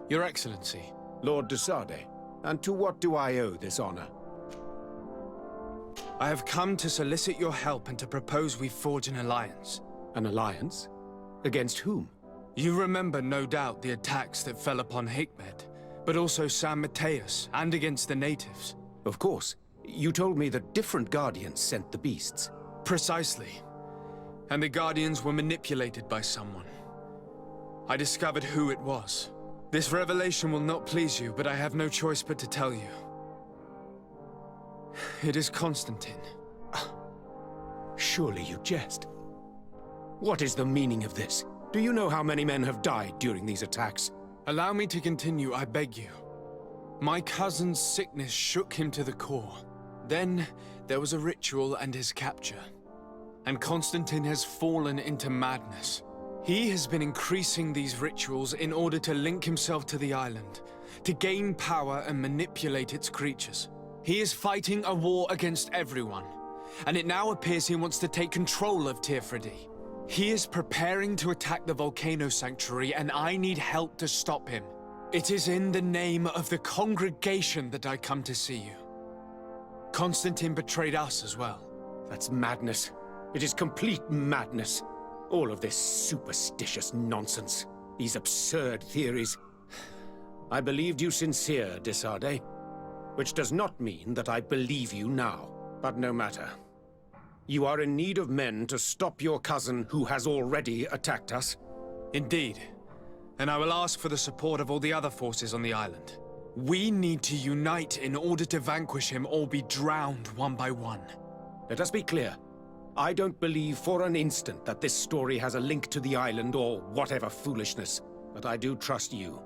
Your Excellency. Lord de Sarde, and to what do I owe this honor? I have come to solicit your help and to propose we forge an alliance. An alliance? Against whom? You remember, no doubt, the attacks that fell upon Hikmet, but also San Mateus, and against the natives. Of course. You told me that different Guardians sent the beasts. Precisely. And the Guardians were manipulated by someone. I discovered who it was. This revelation will not please you, but I have no choice but to tell you. It is Constantine. Surely you jest. What is the meaning of this? Do you know how many men have died during these attacks? Allow me to continue, I beg you. My cousin's sickness shook him to the core. Then, there was a ritual and his capture. And Constantine has fallen into madness. He has been increasing these rituals in order to link himself to the island, to gain power and manipulate its creatures. He is fighting a war against everyone, and it now appears he wants to take control of Teer. He is preparing to attack the volcano sanctuary, and I need help to stop him. It is in the name of the congregation that I come to see you. Constantine betrayed us as well. That's madness. It is complete madness. All of this superstitious nonsense. These absurd theories. I believed you sincere, de Sarde. Which does not mean that I believe you now. But no matter. You are in need of men to stop your cousin who has already attacked us. Indeed. And I will ask for the support of all the other forces on the island. We need to unite in order to vanquish him or be drowned one by one. Let us be clear. I don't believe for an instant that this story has a link to the island or whatever foolishness, but I do trust you.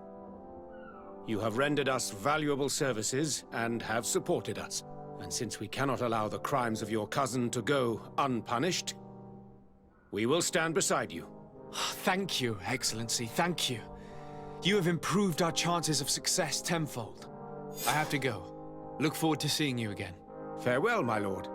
You have rendered us valuable services and have supported us. And since we cannot allow the crimes of your cousin to go unpunished, we will stand beside you. Thank you, Excellency, thank you. You have improved our chances of success tenfold. I have to go. Look forward to seeing you again. Farewell, my lord.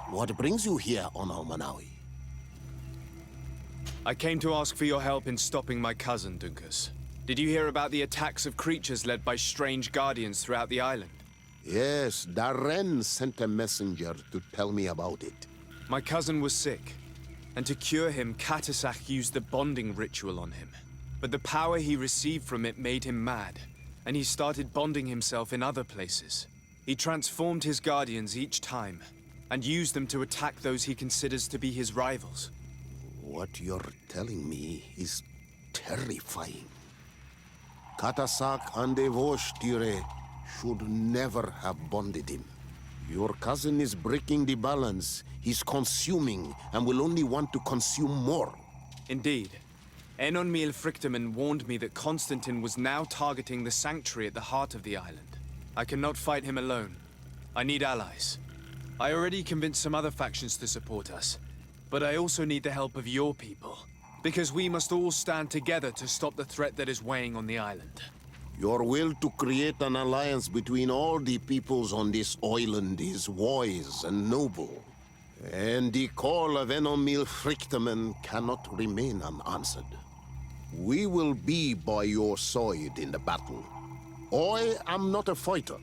What brings you here, Ono Manawi? I came to ask for your help in stopping my cousin, Dunkus. Did you hear about the attacks of creatures led by strange guardians throughout the island? Yes, Darren sent a messenger to tell me about it. My cousin was sick, and to cure him, Katasak used the bonding ritual on him. But the power he received from it made him mad, and he started bonding himself in other places. He transformed his guardians each time, and used them to attack those he considers to be his rivals. What you're telling me is terrifying. Katasak and Devosh Teer should never have bonded him. Your cousin is breaking the balance. He's consuming and will only want to consume more. Indeed. Enonmil Frichtemann warned me that Constantine was now targeting the sanctuary at the heart of the island. I cannot fight him alone. I need allies. I already convinced some other factions to support us, but I also need the help of your people. Because we must all stand together to stop the threat that is weighing on the island. Your will to create an alliance between all the peoples on this island is wise and noble. And the call of Enonmil Frichtemann cannot remain unanswered. We will be by your side in the battle. I am not a fighter,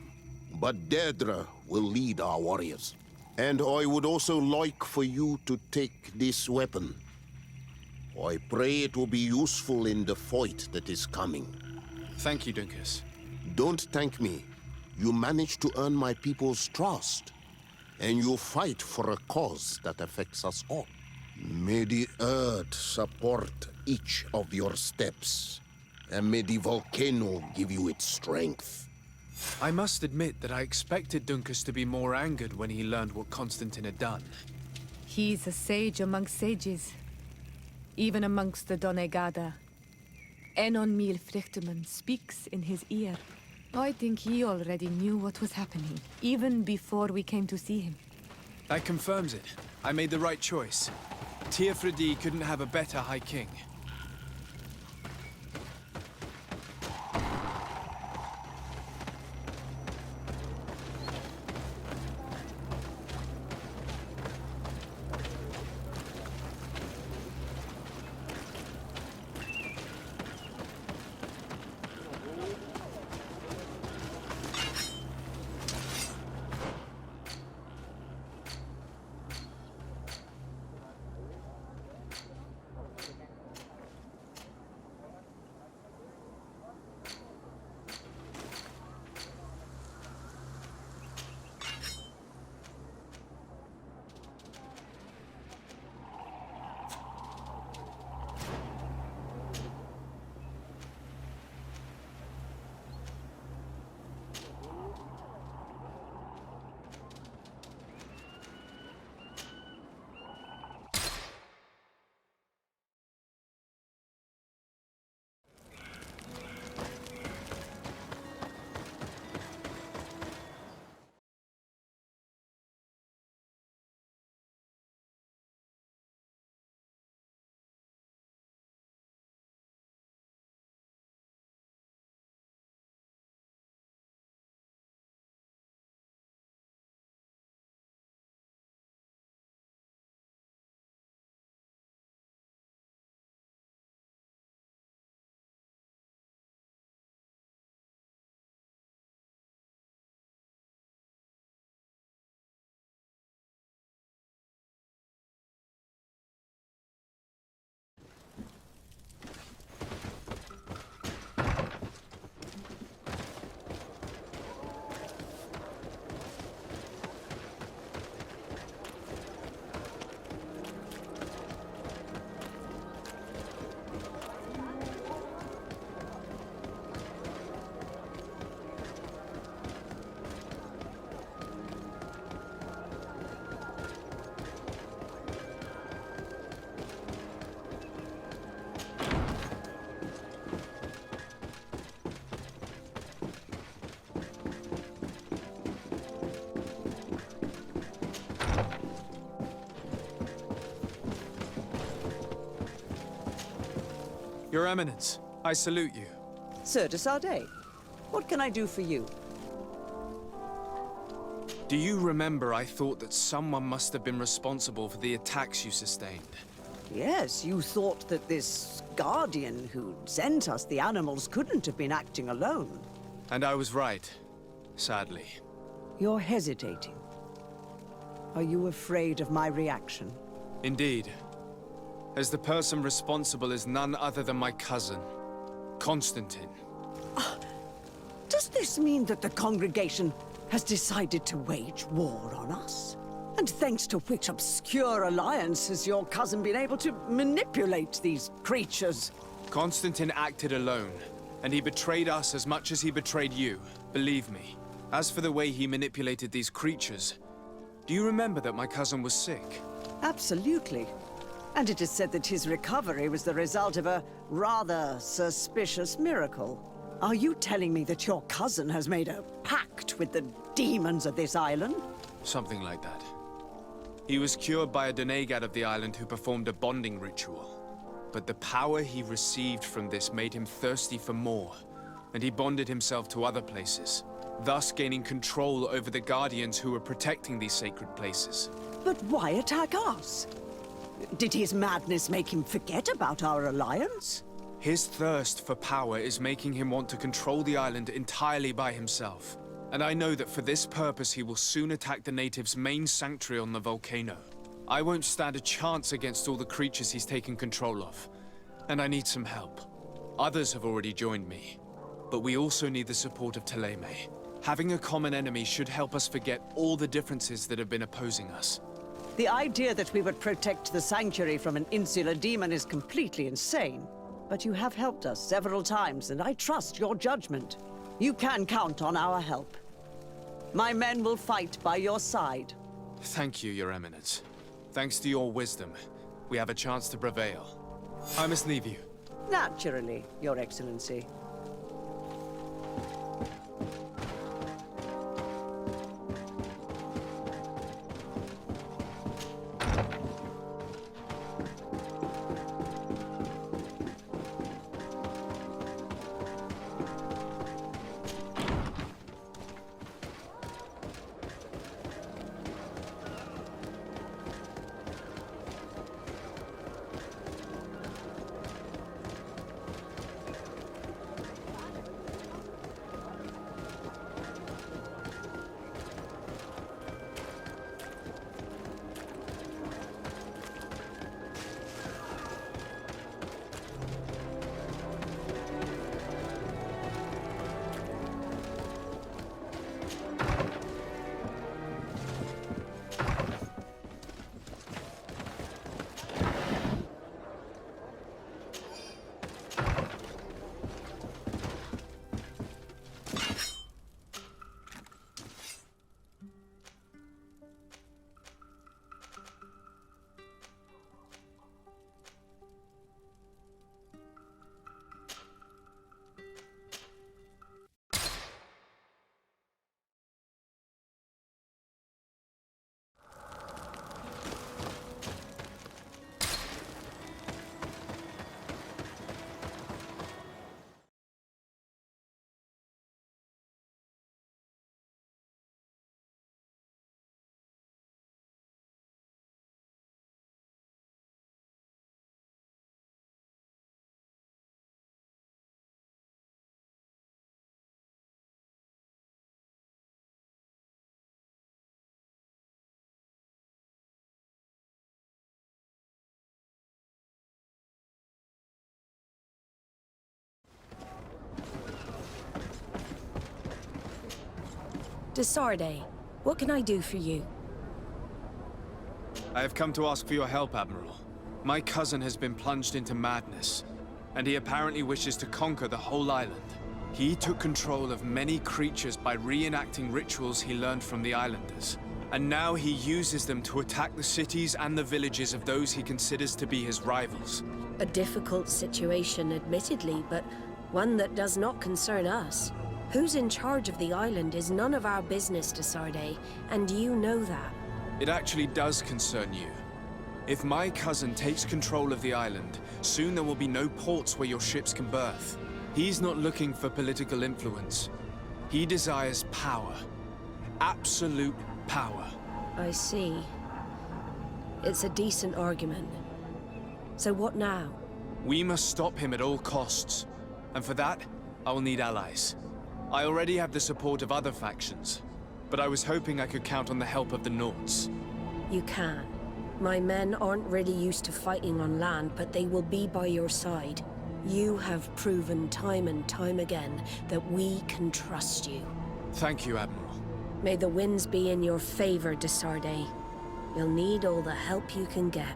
but Deirdre will lead our warriors. And I would also like for you to take this weapon. I pray it will be useful in the fight that is coming. Thank you, Dunkus. Don't thank me. You managed to earn my people's trust. And you fight for a cause that affects us all. May the earth support each of your steps. And may the volcano give you its strength. I must admit that I expected Dunkus to be more angered when he learned what Constantine had done. He's a sage amongst sages. Even amongst the Donegada. Enonmil Frichtemann speaks in his ear. I think he already knew what was happening, even before we came to see him. That confirms it. I made the right choice. Teer Frade couldn't have a better High King. Your Eminence, I salute you. Sir de Sardet, what can I do for you? Do you remember I thought that someone must have been responsible for the attacks you sustained? Yes, you thought that this guardian who sent us the animals couldn't have been acting alone. And I was right, sadly. You're hesitating. Are you afraid of my reaction? Indeed. As the person responsible is none other than my cousin, Constantine. Does this mean that the congregation has decided to wage war on us? And thanks to which obscure alliance has your cousin been able to manipulate these creatures? Constantine acted alone, and he betrayed us as much as he betrayed you, believe me. As for the way he manipulated these creatures, do you remember that my cousin was sick? Absolutely. And it is said that his recovery was the result of a rather suspicious miracle. Are you telling me that your cousin has made a pact with the demons of this island? Something like that. He was cured by a donegad of the island who performed a bonding ritual. But the power he received from this made him thirsty for more, and he bonded himself to other places, thus gaining control over the guardians who were protecting these sacred places. But why attack us? Did his madness make him forget about our alliance? His thirst for power is making him want to control the island entirely by himself. And I know that for this purpose he will soon attack the natives' main sanctuary on the volcano. I won't stand a chance against all the creatures he's taken control of. And I need some help. Others have already joined me. But we also need the support of Teleme. Having a common enemy should help us forget all the differences that have been opposing us. The idea that we would protect the sanctuary from an insular demon is completely insane. But you have helped us several times, and I trust your judgment. You can count on our help. My men will fight by your side. Thank you, Your Eminence. Thanks to your wisdom, we have a chance to prevail. I must leave you. Naturally, Your Excellency. Desarde, what can I do for you? I have come to ask for your help, Admiral. My cousin has been plunged into madness, and he apparently wishes to conquer the whole island. He took control of many creatures by reenacting rituals he learned from the islanders. And now he uses them to attack the cities and the villages of those he considers to be his rivals. A difficult situation, admittedly, but one that does not concern us. Who's in charge of the island is none of our business, Desarde, and you know that. It actually does concern you. If my cousin takes control of the island, soon there will be no ports where your ships can berth. He's not looking for political influence. He desires power. Absolute power. I see. It's a decent argument. So what now? We must stop him at all costs. And for that, I will need allies. I already have the support of other factions, but I was hoping I could count on the help of the Nauts. You can. My men aren't really used to fighting on land, but they will be by your side. You have proven time and time again that we can trust you. Thank you, Admiral. May the winds be in your favor, Desarde. You'll need all the help you can get.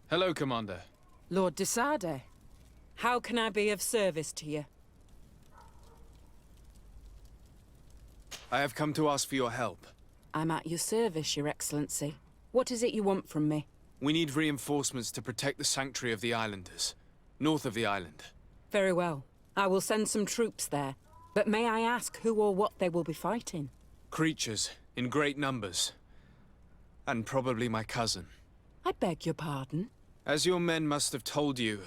Hello, Commander. Lord Desarde, how can I be of service to you? I have come to ask for your help. I'm at your service, Your Excellency. What is it you want from me? We need reinforcements to protect the sanctuary of the Islanders, north of the island. Very well. I will send some troops there. But may I ask who or what they will be fighting? Creatures, in great numbers. And probably my cousin. I beg your pardon? As your men must have told you,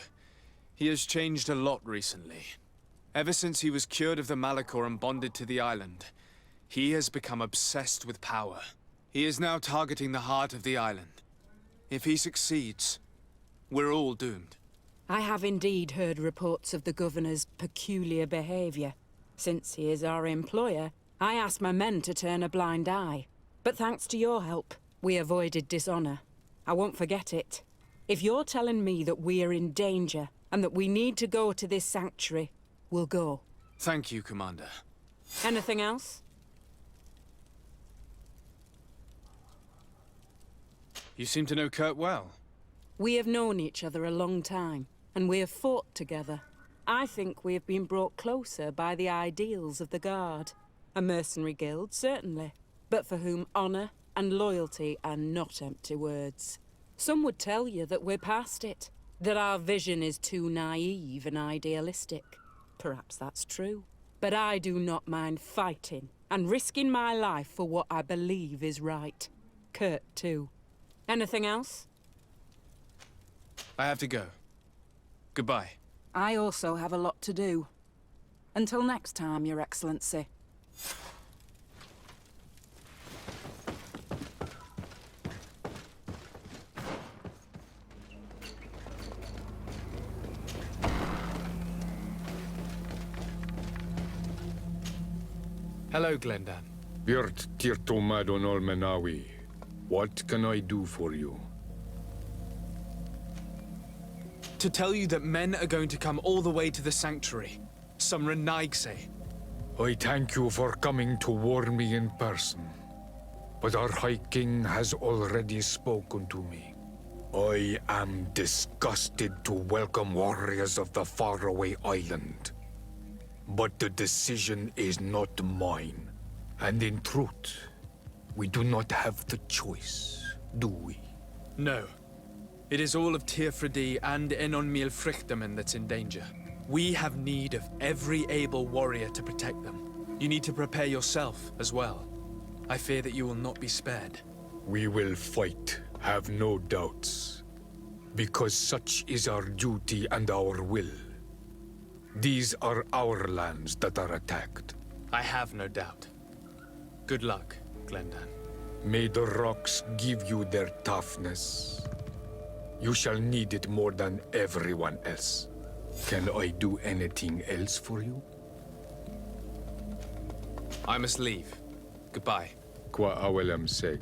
he has changed a lot recently. Ever since he was cured of the Malachor and bonded to the island, he has become obsessed with power. He is now targeting the heart of the island. If he succeeds, we're all doomed. I have indeed heard reports of the Governor's peculiar behavior. Since he is our employer, I asked my men to turn a blind eye. But thanks to your help, we avoided dishonor. I won't forget it. If you're telling me that we are in danger, and that we need to go to this sanctuary, we'll go. Thank you, Commander. Anything else? You seem to know Kurt well. We have known each other a long time, and we have fought together. I think we have been brought closer by the ideals of the Guard. A mercenary guild, certainly, but for whom honor and loyalty are not empty words. Some would tell you that we're past it, that our vision is too naive and idealistic. Perhaps that's true. But I do not mind fighting and risking my life for what I believe is right. Kurt, too. Anything else? I have to go. Goodbye. I also have a lot to do. Until next time, Your Excellency. Hello, Glendan. Virt tirtomadon olmenawi. What can I do for you? To tell you that men are going to come all the way to the sanctuary. Some Renaigse. I thank you for coming to warn me in person. But our High King has already spoken to me. I am disgusted to welcome warriors of the faraway island. But the decision is not mine. And in truth, we do not have the choice, do we? No. It is all of Teer Frade and Enon Frichtemen that's in danger. We have need of every able warrior to protect them. You need to prepare yourself as well. I fear that you will not be spared. We will fight, have no doubts. Because such is our duty and our will. These are our lands that are attacked. I have no doubt. Good luck, Glendan. May the rocks give you their toughness. You shall need it more than everyone else. Can I do anything else for you? I must leave. Goodbye. Qua awelem seg.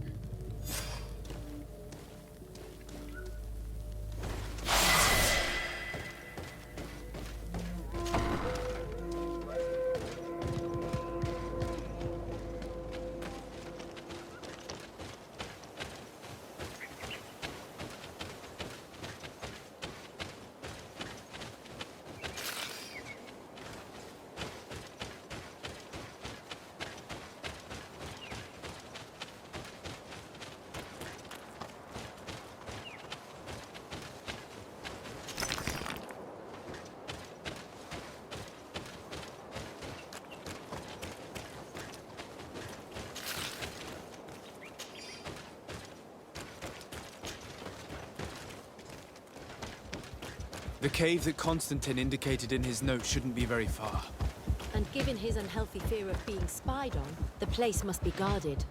The cave that Constantine indicated in his note shouldn't be very far. And given his unhealthy fear of being spied on, the place must be guarded.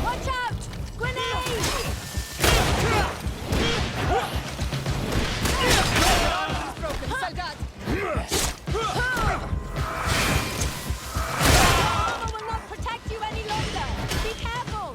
Watch out! Grenade! Broken, Salgad! Armor will not protect you any longer! Be careful!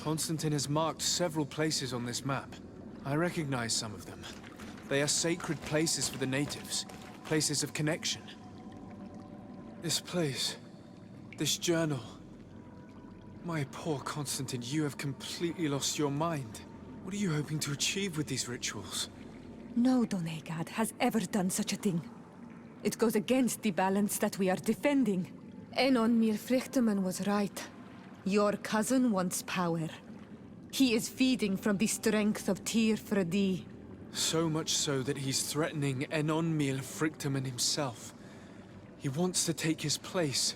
Constantine has marked several places on this map. I recognize some of them. They are sacred places for the natives, places of connection. This place, this journal. My poor Constantine, you have completely lost your mind. What are you hoping to achieve with these rituals? No Donegad has ever done such a thing. It goes against the balance that we are defending. Enon Mir Frichtemann was right. Your cousin wants power. He is feeding from the strength of Teer Frade. So much so that he's threatening Enon Mir Frichtemann himself. He wants to take his place.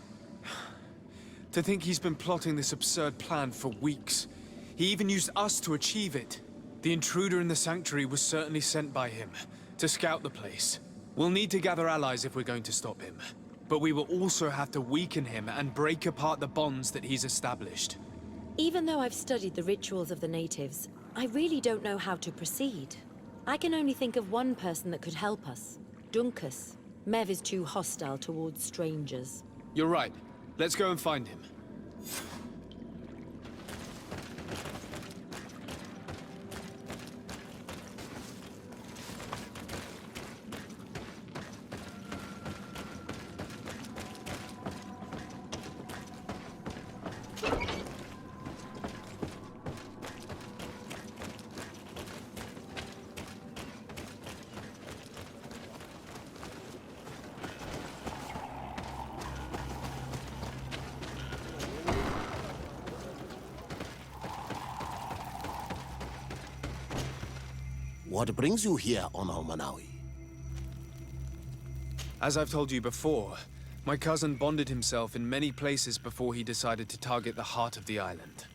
To think he's been plotting this absurd plan for weeks. He even used us to achieve it. The intruder in the sanctuary was certainly sent by him, to scout the place. We'll need to gather allies if we're going to stop him. But we will also have to weaken him and break apart the bonds that he's established. Even though I've studied the rituals of the natives, I really don't know how to proceed. I can only think of one person that could help us. Dunkus. Mev is too hostile towards strangers. You're right. Let's go and find him. What brings you here on Almanawi? As I've told you before, my cousin bonded himself in many places before he decided to target the heart of the island.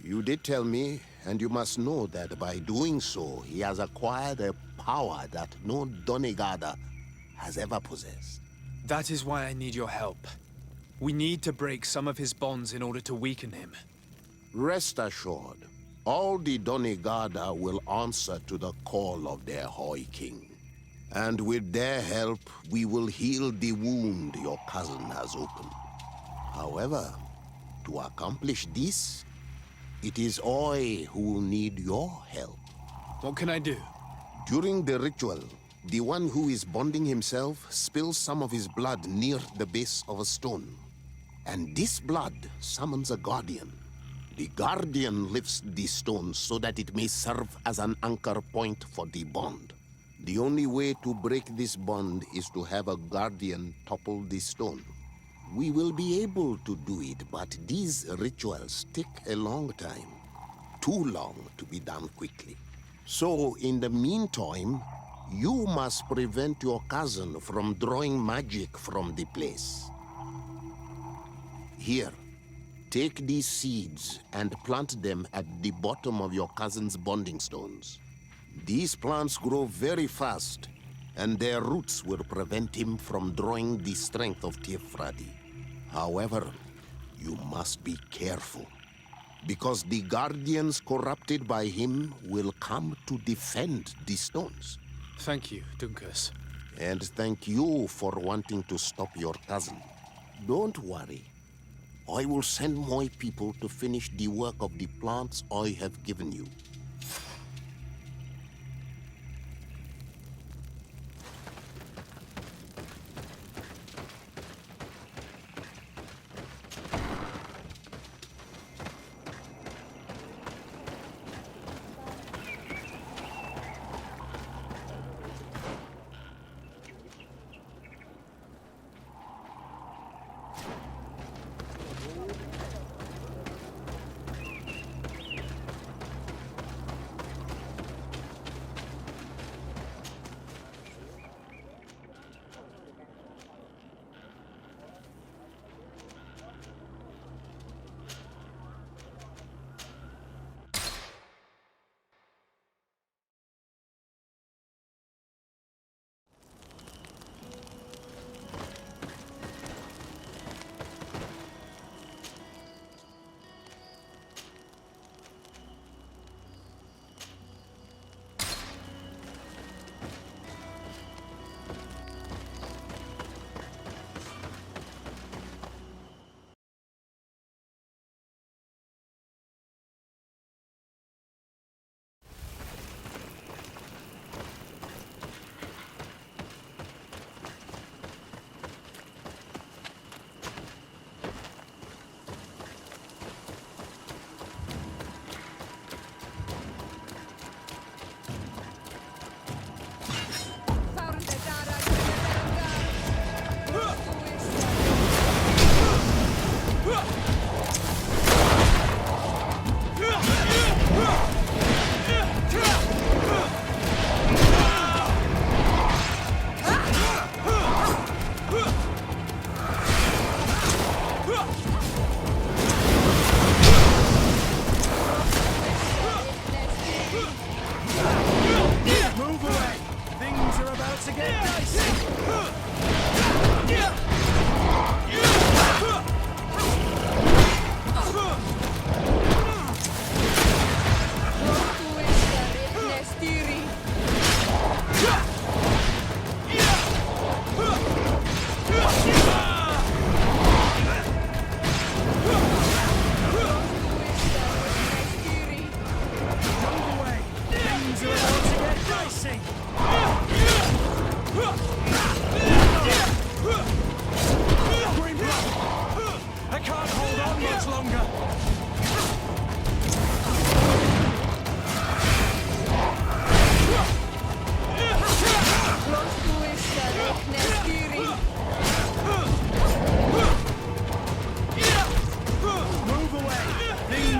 You did tell me, and you must know that by doing so, he has acquired a power that no Donegada has ever possessed. That is why I need your help. We need to break some of his bonds in order to weaken him. Rest assured, all the Donegada will answer to the call of their Hoi King. And with their help, we will heal the wound your cousin has opened. However, to accomplish this, it is I who will need your help. What can I do? During the ritual, the one who is bonding himself spills some of his blood near the base of a stone. And this blood summons a guardian. The guardian lifts the stone so that it may serve as an anchor point for the bond. The only way to break this bond is to have a guardian topple the stone. We will be able to do it, but these rituals take a long time. Too long to be done quickly. So, in the meantime, you must prevent your cousin from drawing magic from the place. Here. Take these seeds and plant them at the bottom of your cousin's bonding stones. These plants grow very fast, and their roots will prevent him from drawing the strength of Teer Frade. However, you must be careful, because the guardians corrupted by him will come to defend the stones. Thank you, Dunkus. And thank you for wanting to stop your cousin. Don't worry. I will send my people to finish the work of the plants I have given you.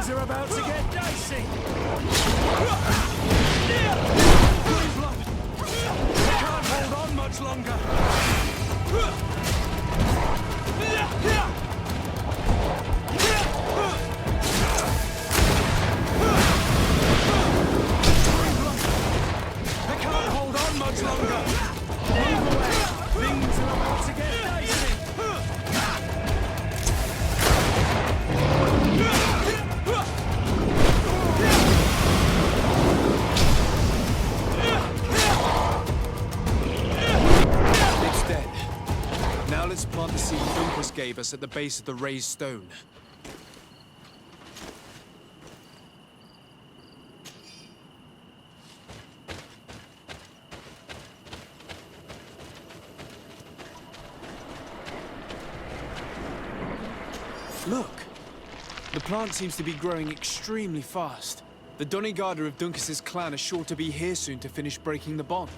Things are about to get dicey. Green blood. I can't hold on much longer. I can't hold on much longer. Move away. Things are about to get dicey. It's dead. Now let's plant the seed Uncas gave us at the base of the raised stone. Look! The plant seems to be growing extremely fast. The Donegada of Duncas's clan are sure to be here soon to finish breaking the bond.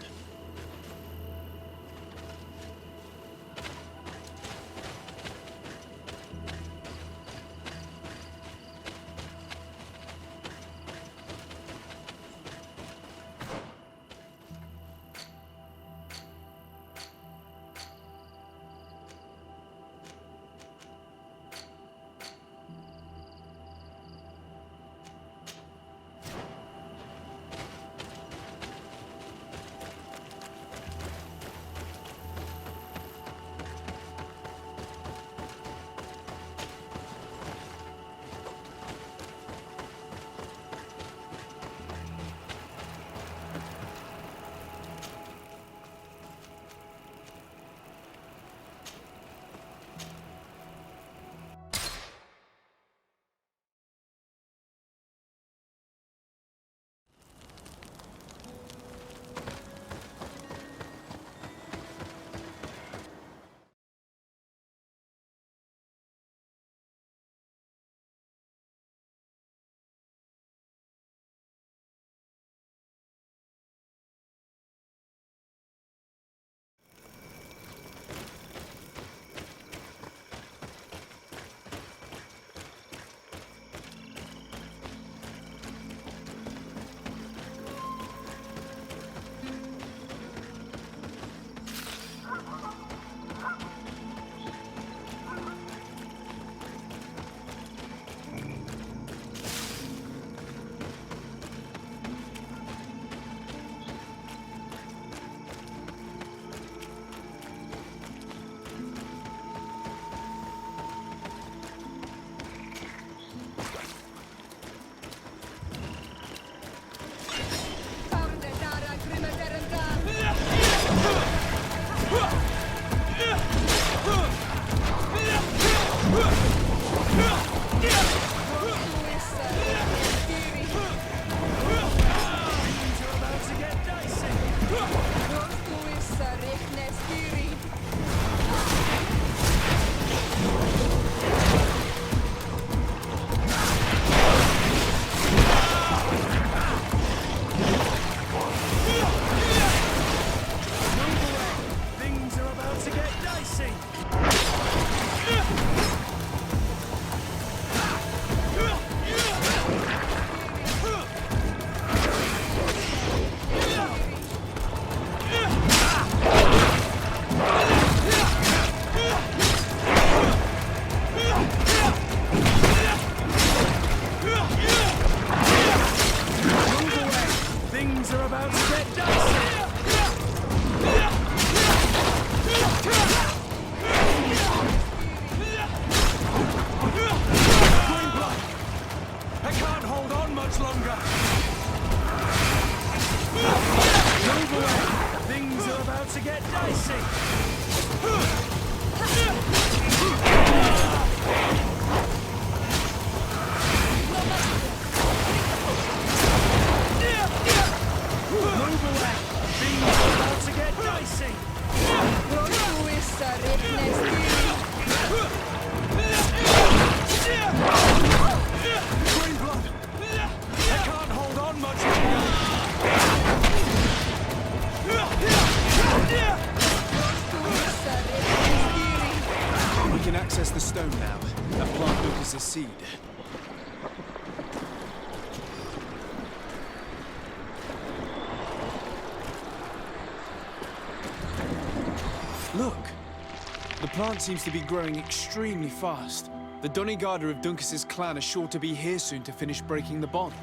We can access the stone now and plant Lucas's seed. plant seems to be growing extremely fast. The Donegada of Dunkas's clan are sure to be here soon to finish breaking the bond.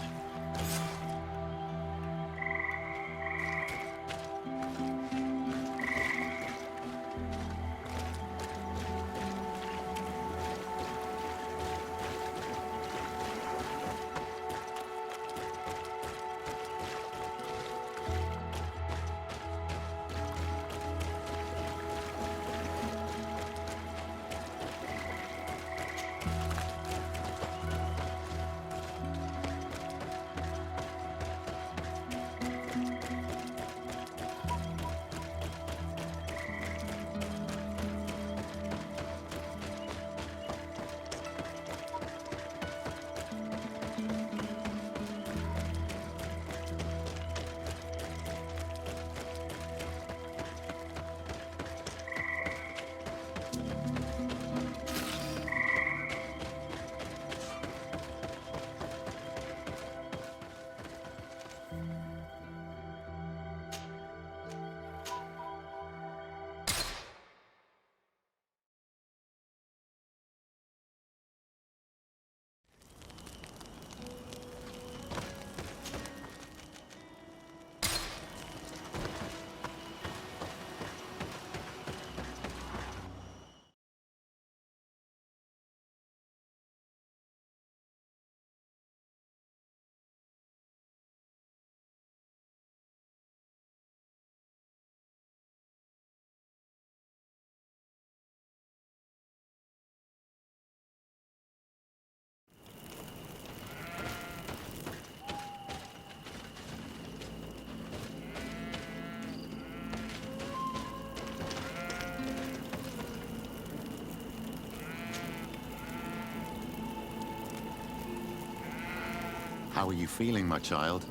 How are you feeling, my child?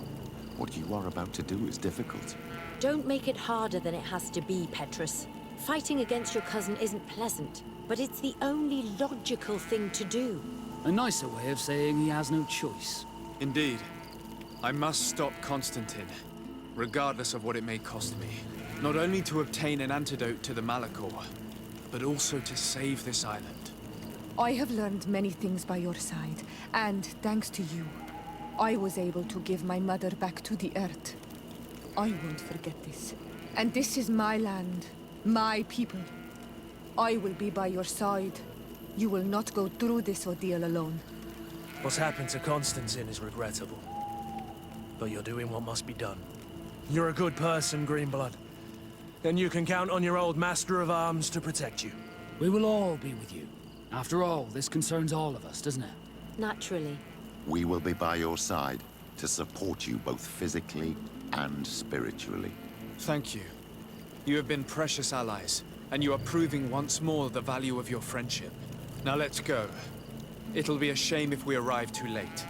What you are about to do is difficult. Don't make it harder than it has to be, Petrus. Fighting against your cousin isn't pleasant, but it's the only logical thing to do. A nicer way of saying he has no choice. Indeed. I must stop Constantine, regardless of what it may cost me. Not only to obtain an antidote to the Malachor, but also to save this island. I have learned many things by your side, and thanks to you, I was able to give my mother back to the earth. I won't forget this. And this is my land, my people. I will be by your side. You will not go through this ordeal alone. What's happened to Constantine is regrettable. But you're doing what must be done. You're a good person, Greenblood. And you can count on your old master of arms to protect you. We will all be with you. After all, this concerns all of us, doesn't it? Naturally. We will be by your side to support you both physically and spiritually. Thank you. You have been precious allies, and you are proving once more the value of your friendship. Now let's go. It'll be a shame if we arrive too late.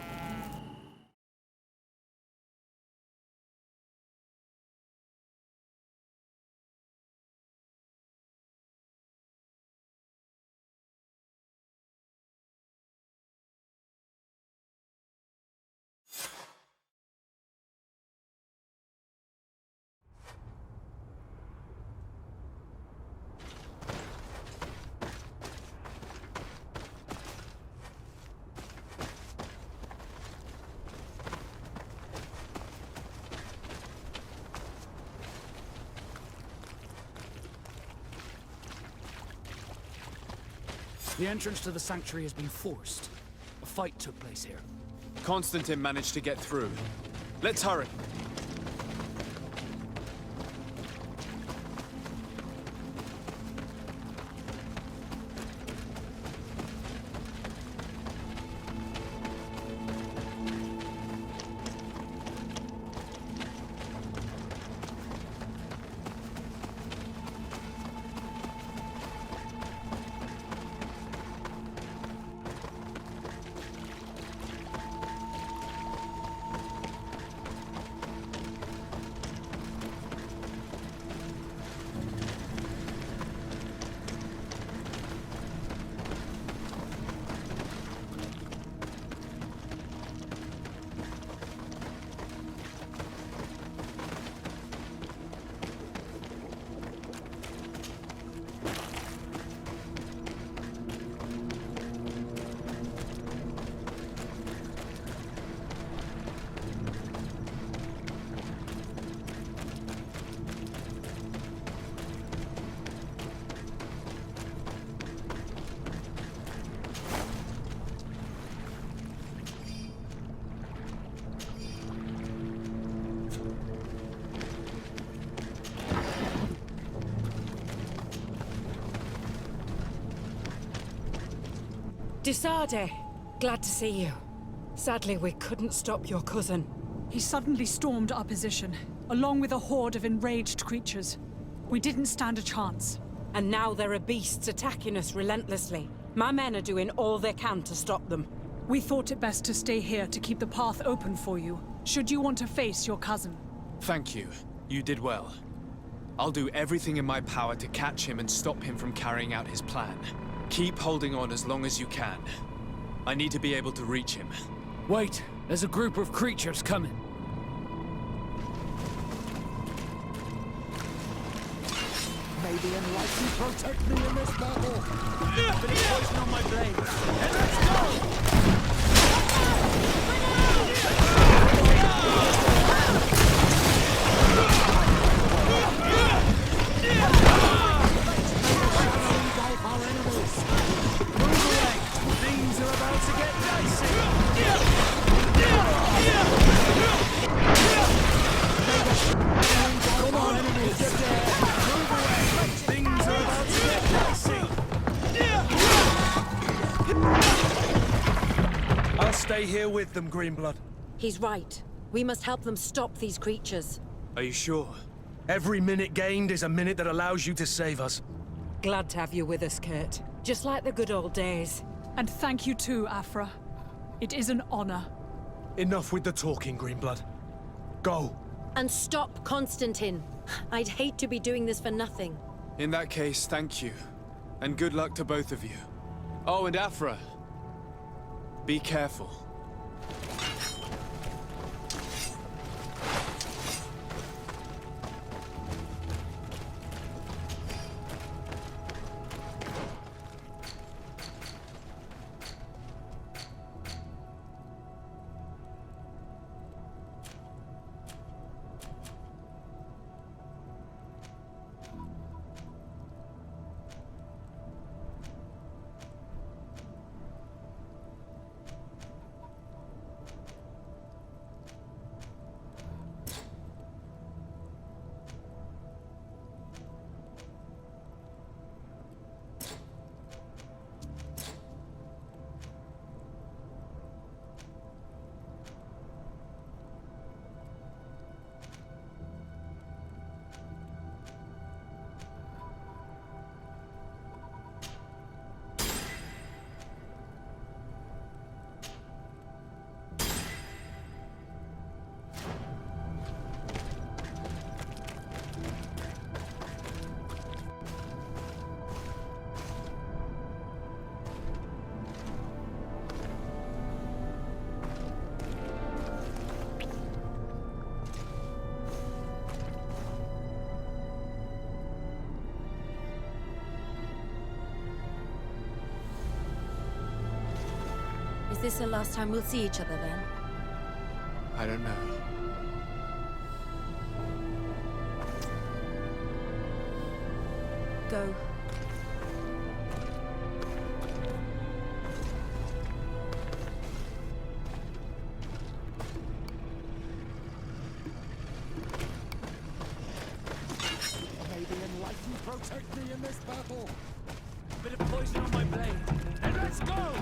The entrance to the sanctuary has been forced. A fight took place here. Constantine managed to get through. Let's hurry. Desarde, glad to see you. Sadly, we couldn't stop your cousin. He suddenly stormed our position, along with a horde of enraged creatures. We didn't stand a chance. And now there are beasts attacking us relentlessly. My men are doing all they can to stop them. We thought it best to stay here to keep the path open for you, should you want to face your cousin. Thank you. You did well. I'll do everything in my power to catch him and stop him from carrying out his plan. Keep holding on as long as you can. I need to be able to reach him. Wait, there's a group of creatures coming. May the enlightened protect me in this battle. A bit of poison on my blade. And let's go! Things are about to get dicey. Come on, enemies, get there. Move away. Things are about to get dicey. I'll stay here with them, Greenblood. He's right. We must help them stop these creatures. Are you sure? Every minute gained is a minute that allows you to save us. Glad to have you with us, Kurt. Just like the good old days. And thank you too, Afra. It is an honor. Enough with the talking, Greenblood. Go. And stop Constantine. I'd hate to be doing this for nothing. In that case, thank you. And good luck to both of you. Oh, and Afra. Be careful. Is this the last time we'll see each other then? I don't know. Go. May the enlightened protect me in this battle. A bit of poison on my blade. And let's go!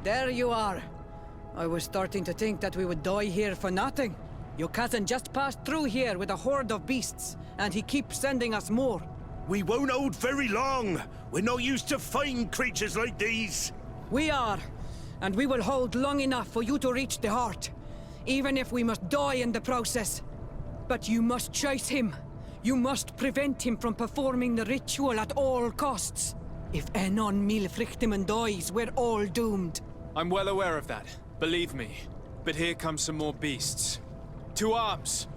there you are. I was starting to think that we would die here for nothing. Your cousin just passed through here with a horde of beasts, and he keeps sending us more. We won't hold very long. We're not used to fighting creatures like these. We are, and we will hold long enough for you to reach the heart, even if we must die in the process. But you must chase him. You must prevent him from performing the ritual at all costs. If Enon Milfrichteman dies, we're all doomed. I'm well aware of that, believe me. But here come some more beasts. To arms!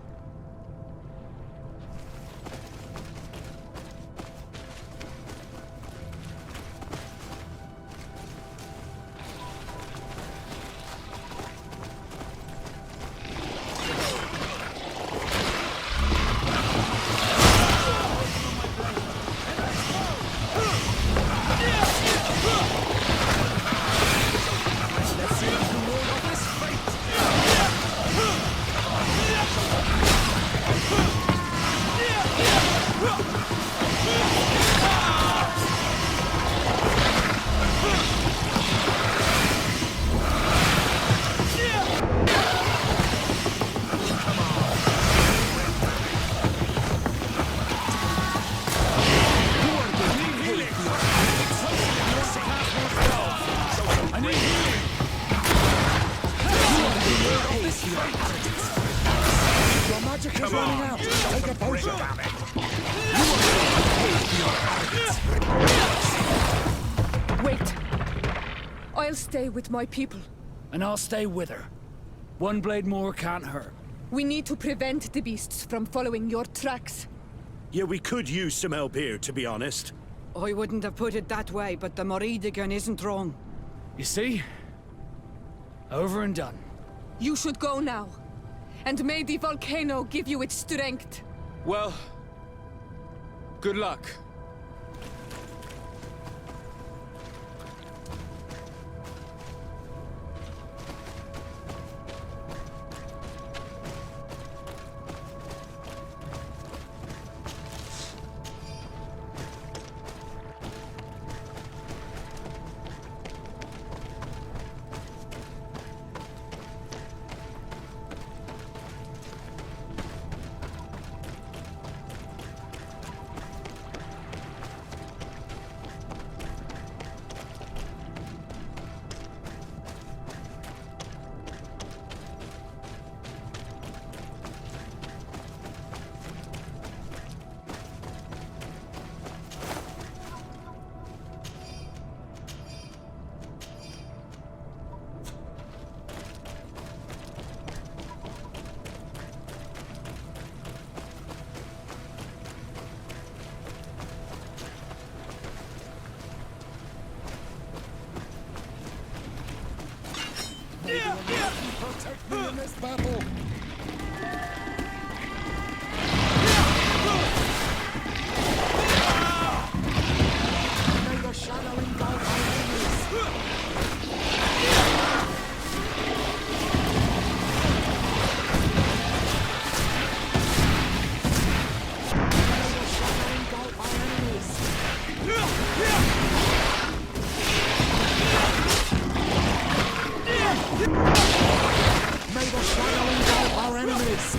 Wait. I'll stay with my people. And I'll stay with her. One blade more can't hurt. We need to prevent the beasts from following your tracks. Yeah, we could use some help here, to be honest. I wouldn't have put it that way, but the Moridigan isn't wrong. You see? Over and done. You should go now. And may the volcano give you its strength. Well, good luck. Protect me in this battle! May the shadow engulf our enemies! May the shadow engulf our enemies!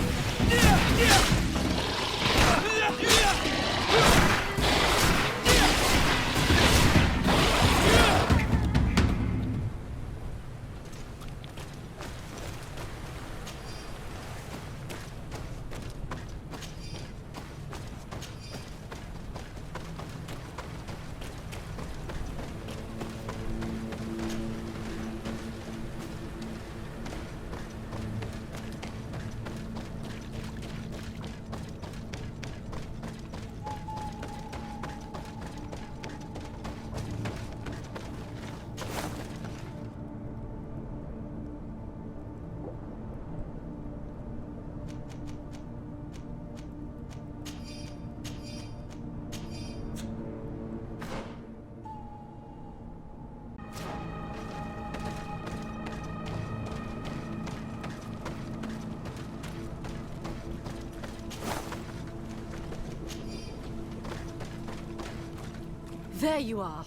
There you are.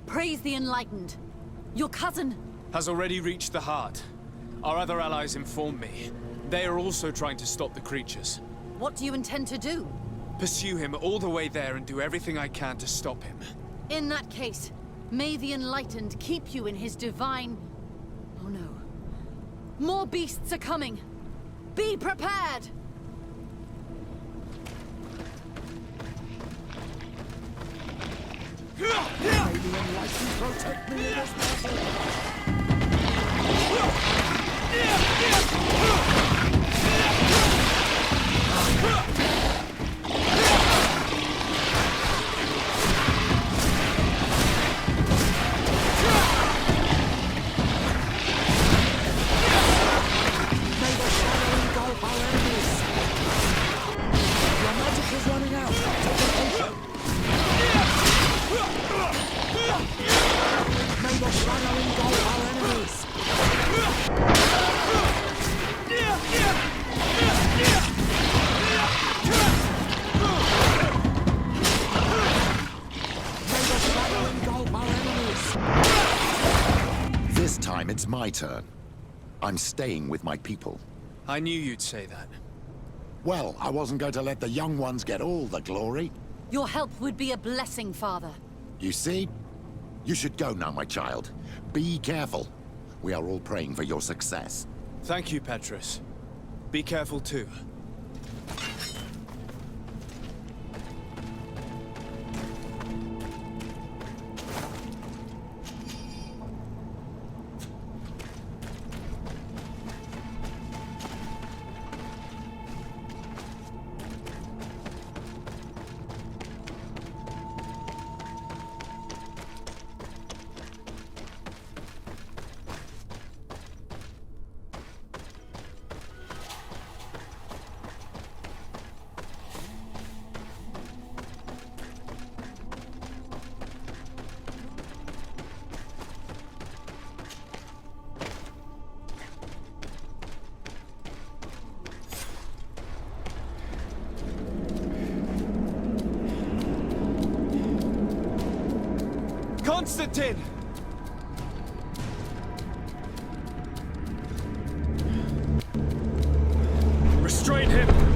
Praise the Enlightened. Your cousin, has already reached the heart. Our other allies informed me. They are also trying to stop the creatures. What do you intend to do? Pursue him all the way there and do everything I can to stop him. In that case, may the Enlightened keep you in his divine... Oh no. More beasts are coming! Be prepared! May the Enlightened protect me in this battle! This time it's my turn. I'm staying with my people. I knew you'd say that. Well, I wasn't going to let the young ones get all the glory. Your help would be a blessing, Father. You see? You should go now, my child. Be careful. We are all praying for your success. Thank you, Petrus. Be careful too. Constantine! Restrain him!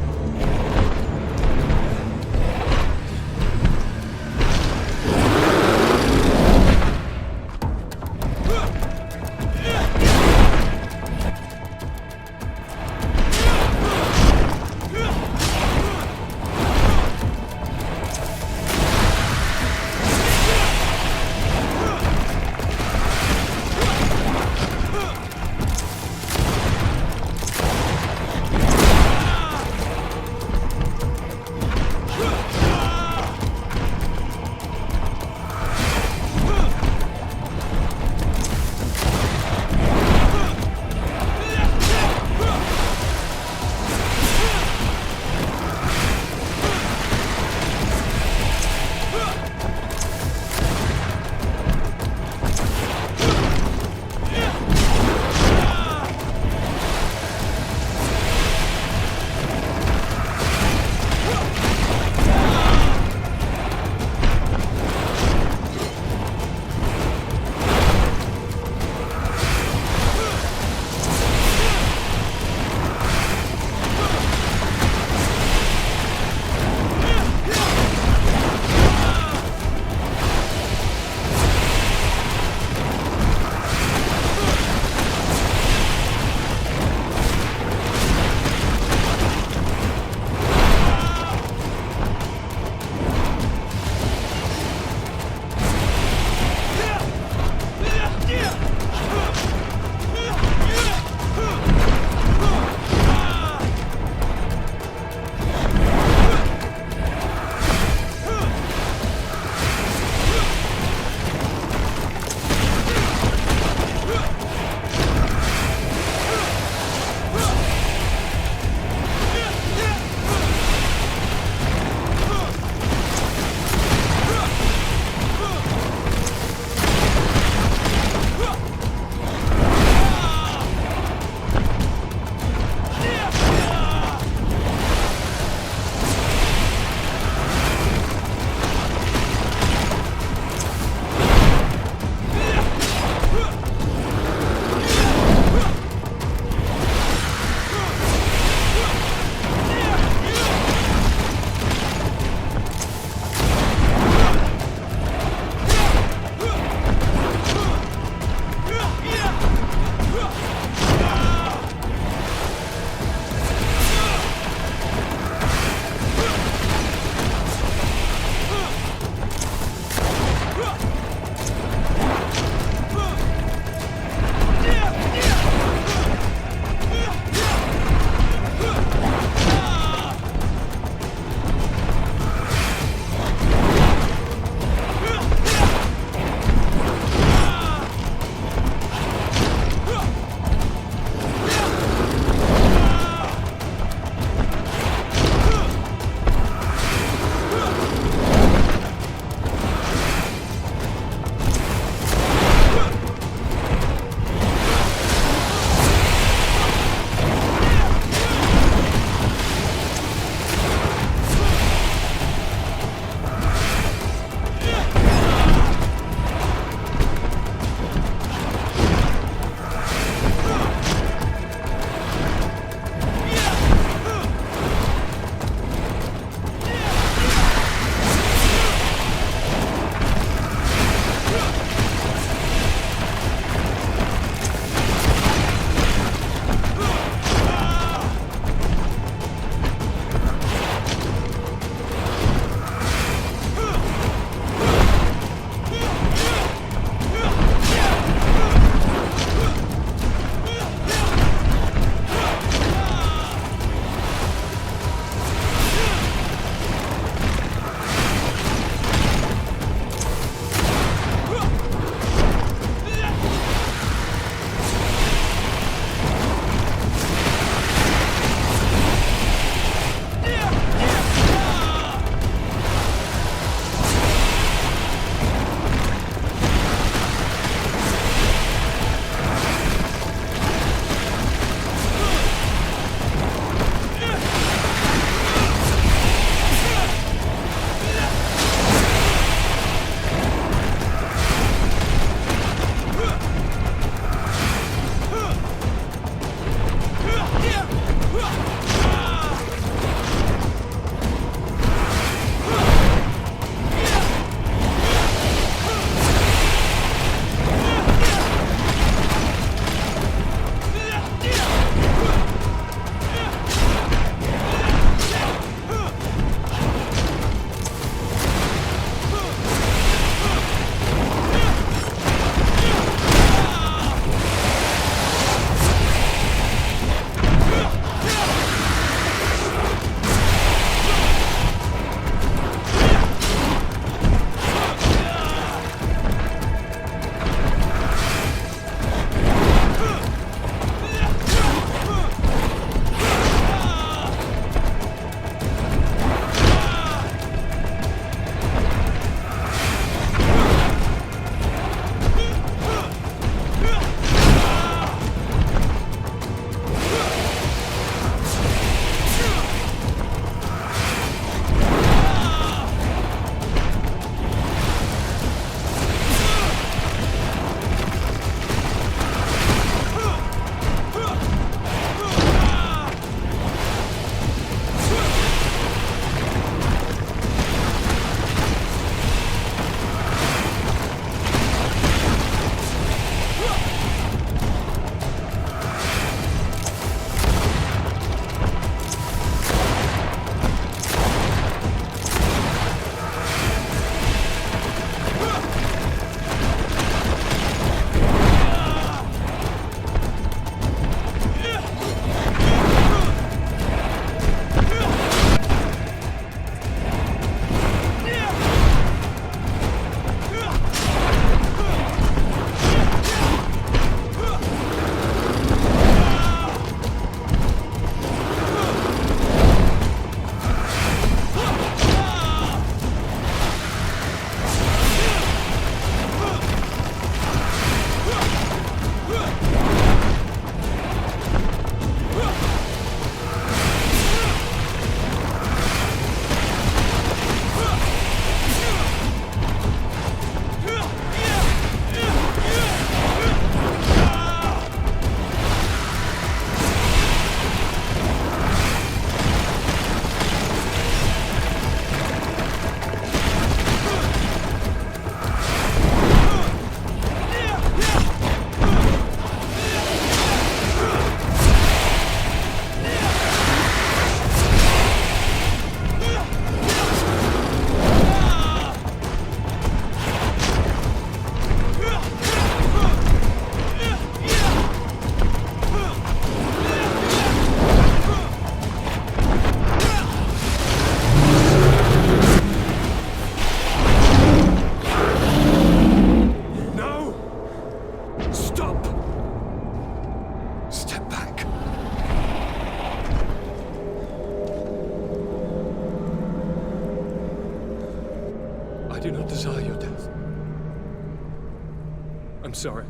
I'm sorry.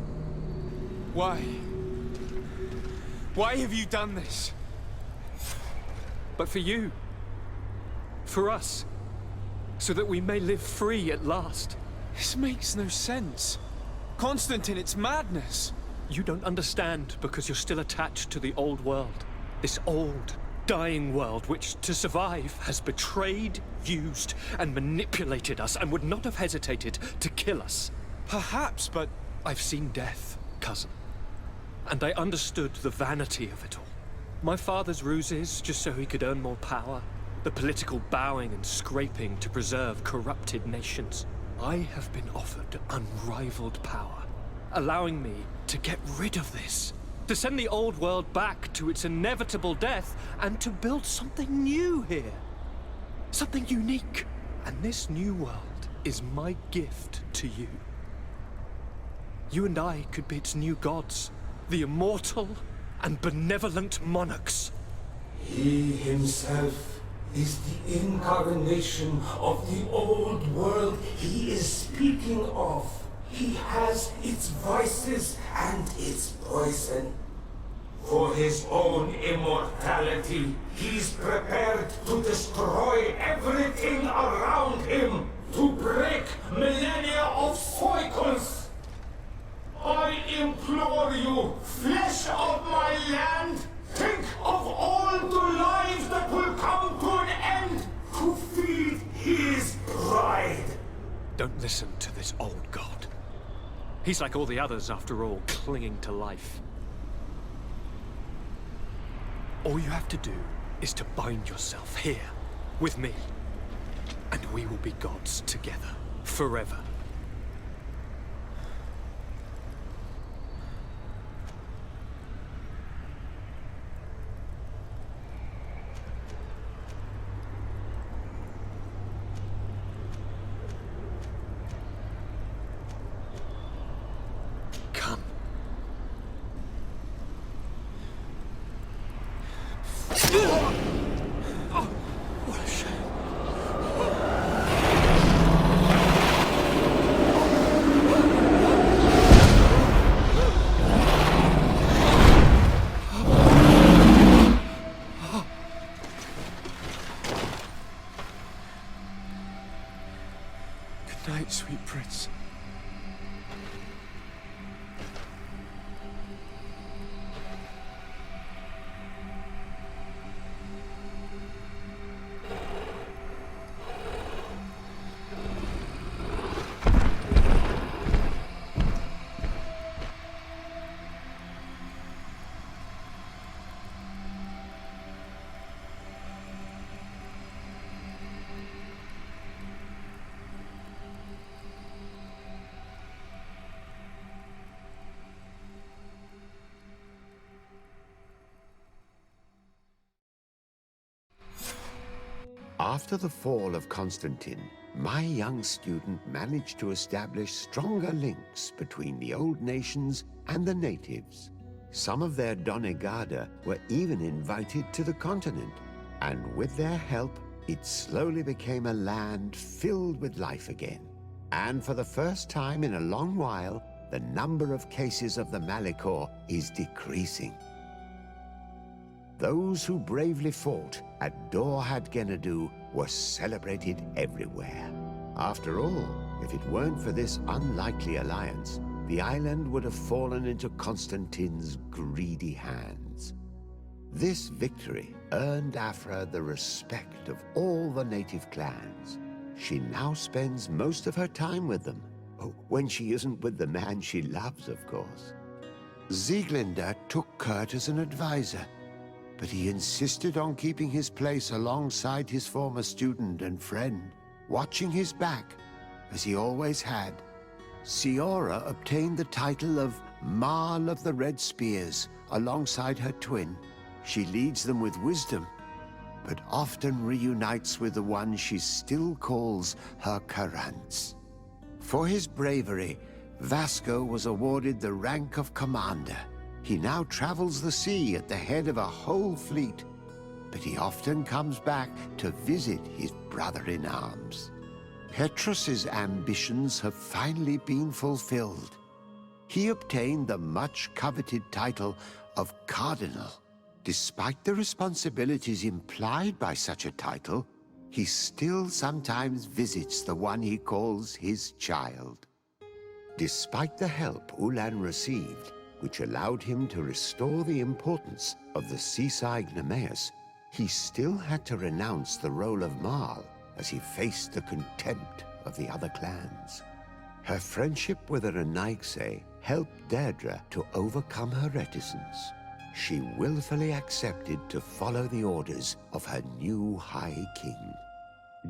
Why? Why have you done this? But for you. For us. So that we may live free at last. This makes no sense. Constantine, it's madness. You don't understand because you're still attached to the old world. This old, dying world which, to survive, has betrayed, used, and manipulated us and would not have hesitated to kill us. Perhaps, but I've seen death, cousin. And I understood the vanity of it all. My father's ruses just so he could earn more power. The political bowing and scraping to preserve corrupted nations. I have been offered unrivaled power, allowing me to get rid of this. To send the old world back to its inevitable death and to build something new here. Something unique. And this new world is my gift to you. You and I could be its new gods, the immortal and benevolent monarchs. He himself is the incarnation of the old world he is speaking of. He has its vices and its poison. For his own immortality, he's prepared to destroy everything around him, to break millennia of cycles. I implore you, flesh of my land, think of all the lives that will come to an end to feed his pride. Don't listen to this old god. He's like all the others, after all, clinging to life. All you have to do is to bind yourself here, with me. And we will be gods together, forever. Good night, sweet prince. After the fall of Constantine, my young student managed to establish stronger links between the old nations and the natives. Some of their Donegada were even invited to the continent, and with their help, it slowly became a land filled with life again. And for the first time in a long while, the number of cases of the Malichor is decreasing. Those who bravely fought at Dorhad Genadu were celebrated everywhere. After all, if it weren't for this unlikely alliance, the island would have fallen into Constantine's greedy hands. This victory earned Afra the respect of all the native clans. She now spends most of her time with them. Oh, when she isn't with the man she loves, of course. Sieglinde took Kurt as an advisor, but he insisted on keeping his place alongside his former student and friend, watching his back, as he always had. Siora obtained the title of Marl of the Red Spears alongside her twin. She leads them with wisdom, but often reunites with the one she still calls her Karants. For his bravery, Vasco was awarded the rank of commander. He now travels the sea at the head of a whole fleet, but he often comes back to visit his brother-in-arms. Petrus's ambitions have finally been fulfilled. he obtained the much-coveted title of Cardinal. Despite the responsibilities implied by such a title, he still sometimes visits the one he calls his child. Despite the help Ulan received, which allowed him to restore the importance of the seaside Nemeus, he still had to renounce the role of Mal as he faced the contempt of the other clans. Her friendship with the Renaigse helped Deirdre to overcome her reticence. She willfully accepted to follow the orders of her new High King.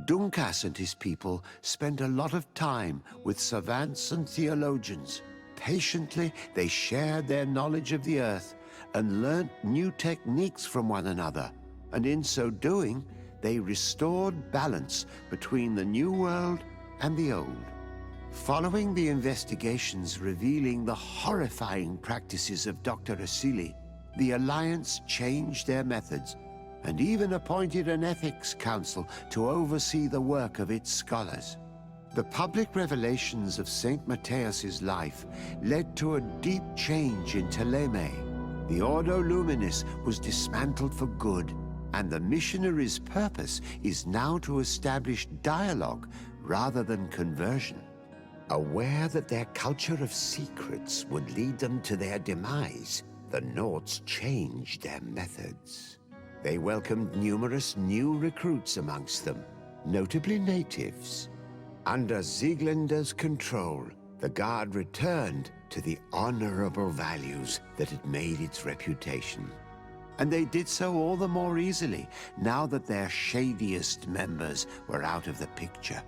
Dunkas and his people spent a lot of time with savants and theologians. Patiently, they shared their knowledge of the earth and learnt new techniques from one another, and in so doing, they restored balance between the new world and the old. Following the investigations revealing the horrifying practices of Dr. Asili, the Alliance changed their methods and even appointed an ethics council to oversee the work of its scholars. The public revelations of Saint Matthias's life led to a deep change in Teleme. The Ordo Luminis was dismantled for good, and the missionaries' purpose is now to establish dialogue rather than conversion. Aware that their culture of secrets would lead them to their demise, the Nords changed their methods. They welcomed numerous new recruits amongst them, notably natives. Under Sieglinder's control, the Guard returned to the honorable values that had made its reputation. And they did so all the more easily, now that their shadiest members were out of the picture.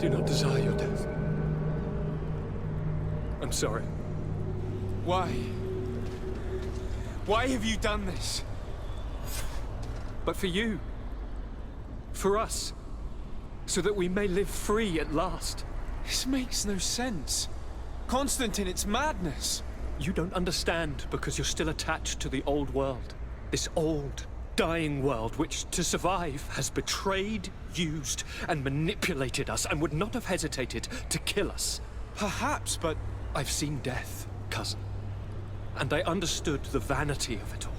do not desire your death. I'm sorry. Why? Why have you done this? But for you. For us. So that we may live free at last. This makes no sense. Constantine, it's madness. You don't understand because you're still attached to the old world. This old, dying world which, to survive, has betrayed, used, and manipulated us and would not have hesitated to kill us. Perhaps, but I've seen death, cousin. And I understood the vanity of it all.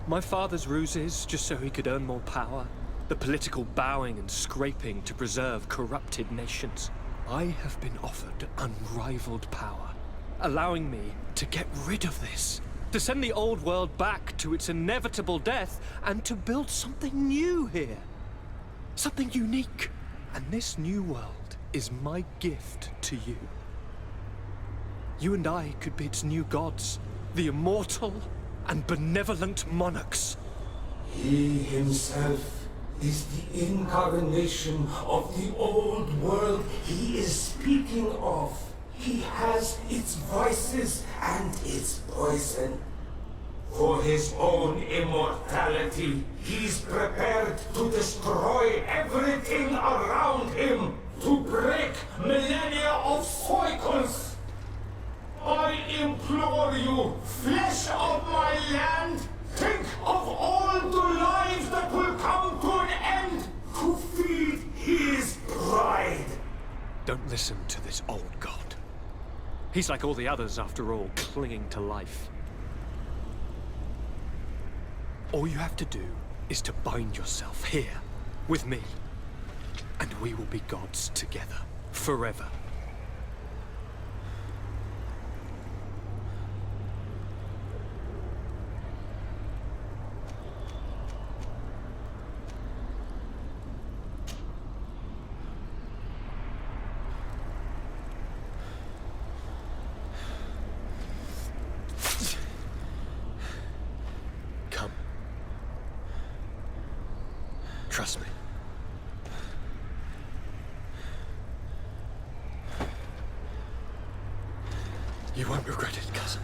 My father's ruses just so he could earn more power. The political bowing and scraping to preserve corrupted nations. I have been offered unrivaled power, allowing me to get rid of this. To send the old world back to its inevitable death and to build something new here. Something unique. And this new world is my gift to you. You and I could be its new gods, the immortal and benevolent monarchs. He himself is the incarnation of the old world he is speaking of. He has its vices and its poison. For his own immortality, he's prepared to destroy everything around him, to break millennia of cycles. I implore you, flesh of my land, think of all the lives that will come to an end to feed his pride. Don't listen to this old god. He's like all the others, after all, clinging to life. All you have to do is to bind yourself here, with me. And we will be gods together, forever. Trust me. You won't regret it, cousin.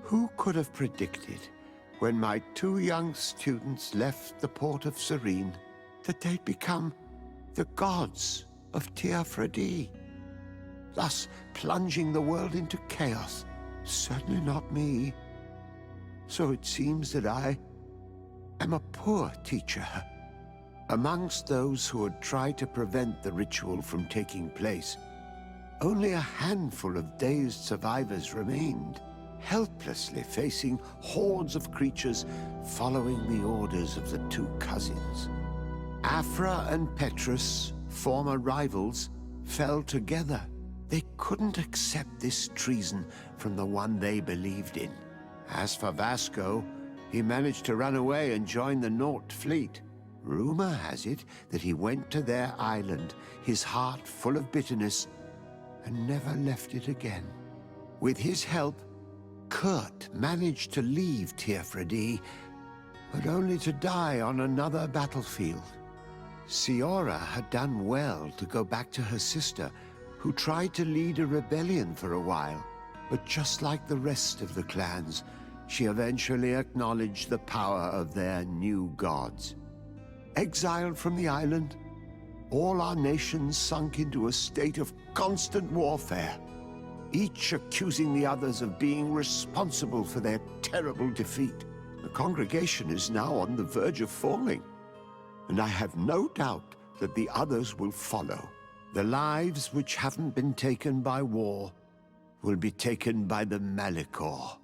Who could have predicted, when my two young students left the port of Serene, that they'd become the gods of Teer, thus plunging the world into chaos? Certainly not me. So it seems that I am a poor teacher. Amongst those who had tried to prevent the ritual from taking place, only a handful of dazed survivors remained, helplessly facing hordes of creatures following the orders of the two cousins. Afra and Petrus, former rivals, fell together. They couldn't accept this treason from the one they believed in. As for Vasco, he managed to run away and join the Nort fleet. Rumor has it that he went to their island, his heart full of bitterness, and never left it again. With his help, Kurt managed to leave Teer, but only to die on another battlefield. Siora had done well to go back to her sister, who tried to lead a rebellion for a while, but just like the rest of the clans, she eventually acknowledged the power of their new gods. Exiled from the island, all our nations sunk into a state of constant warfare, each accusing the others of being responsible for their terrible defeat. The congregation is now on the verge of falling, and I have no doubt that the others will follow. The lives which haven't been taken by war will be taken by the Malicor.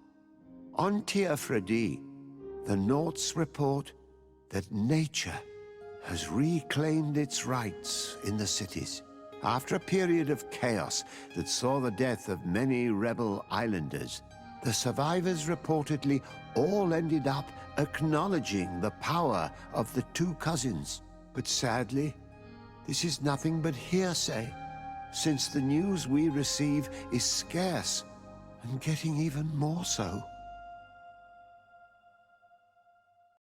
On Teer, the Norts report that nature has reclaimed its rights in the cities. After a period of chaos that saw the death of many rebel islanders, the survivors reportedly all ended up acknowledging the power of the two cousins. But sadly, this is nothing but hearsay, since the news we receive is scarce and getting even more so.